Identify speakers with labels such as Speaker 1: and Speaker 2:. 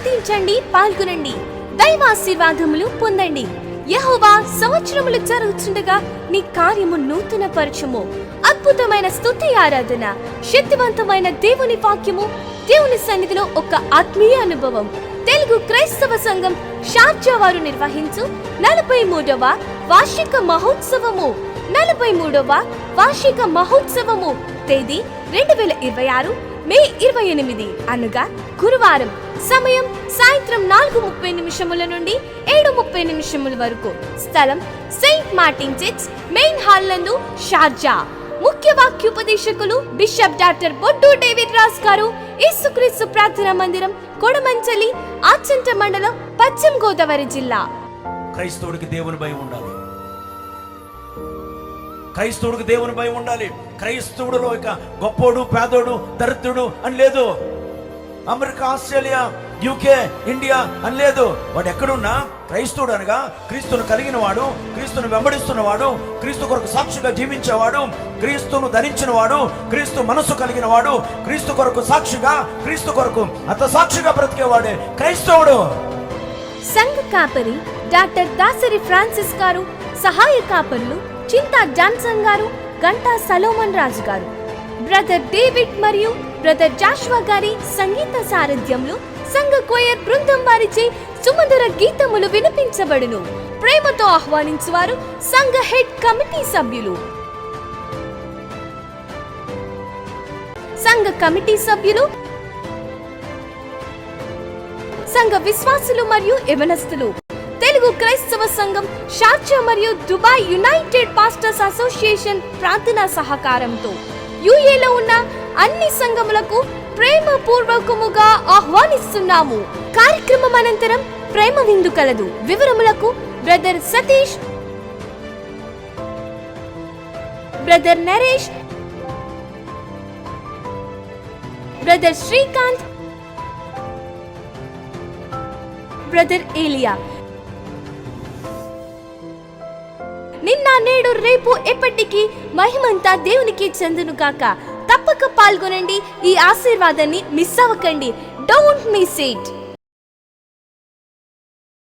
Speaker 1: ప్రార్థించండి, పాల్గొనండి, దైవాశీర్వాదములు పొందండి. యెహోవా సంవత్సరములు జరుగుతుండగా నీ కార్యము నూతన పరచుము. అద్భుతమైన స్తుతి ఆరాధన, శక్తివంతమైన దేవుని వాక్యము, దేవుని సన్నిధిలో ఒక ఆత్మీయ అనుభవం. తెలుగు క్రైస్తవ సంఘం షార్జా వారు నిర్వహించు 43వ వార్షిక మహోత్సవము. 43వ వార్షిక మహోత్సవము తేదీ 2026 మే 28 అనగా గురువారం. సమయం సాయంత్రం 4:30 నుండి 7:30 వరకు. స్థలం Saint Martin church main hall నందు, షార్జా. ముఖ్య వాక్యోపదేశకులు బిషప్ డాక్టర్ బొడ్డు డేవిడ్ రాజ్ గారు. యేసుక్రీస్తు ప్రార్థనా మందిరం, కొడమంచలి, ఆచంట మండలం, పశ్చిమ గోదావరి జిల్లా.
Speaker 2: క్రైస్తవుడికి దేవుని భయం ఉండాలి. క్రైస్తవుడికి దేవుని భయం ఉండాలి. క్రైస్తవుడిలో ఇక గొప్పోడు, పేదోడు, దరిద్రుడు అని లేదు. అమెరికా, ఆస్ట్రేలియా, యూకే, ఇండియా అని లేదు. వాడు ఎక్కడున్నా క్రైస్తవుడు అనగా క్రీస్తును కలిగిన వాడు, క్రీస్తును వెంబడిస్తున్నవాడు, క్రీస్తు కొరకు సాక్షిగా జీవించేవాడు, క్రీస్తును ధరించిన వాడు, క్రీస్తు మనసు కలిగిన వాడు, క్రీస్తు కొరకు సాక్షిగా, క్రీస్తు కొరకు అత సాక్షిగా బ్రతికేవాడే క్రైస్తవుడు.
Speaker 1: సంఘ కాపరి డాక్టర్ దాసరి ఫ్రాన్సిస్ గారు. సహాయ కాపరులు చింతా జాన్సన్ గారు, గంటా సలోమన్ రాజు గారు. బ్రదర్ డేవిడ్ మరియు బ్రదర్ జాషువా గారి సంగీత సారథ్యంలో సంఘ కోయర్ బృందం వారిచే సుమధుర గీతములు వినిపించబడును. ప్రేమతో ఆహ్వానించువారు సంఘ హెడ్ కమిటీ సభ్యులు. సంఘ కమిటీ సభ్యులు, సంఘ విశ్వాసులు మరియు యవనస్తులు. తెలుగు క్రైస్తవ సంఘం షార్జా మరియు దుబాయ్ యునైటెడ్ పాస్టర్స్ అసోసియేషన్ ప్రార్థనా సహకారంతో యుఏలో ఉన్న అన్ని సంఘములకు ప్రేమపూర్వకముగా ఆహ్వానిస్తున్నాము. కార్యక్రమం అనంతరం ప్రేమ విందు కలదు. వివరములకు brother Satish, brother Naresh, brother Srikanth, brother Eliya. నిన్న, నేడు, రేపు, ఎప్పటికీ మహిమంతా దేవునికి చెందును కాక. తప్పక పాల్గొనండి. ఈ ఆశీర్వాదాన్ని మిస్ అవ్వకండి. Don't miss it.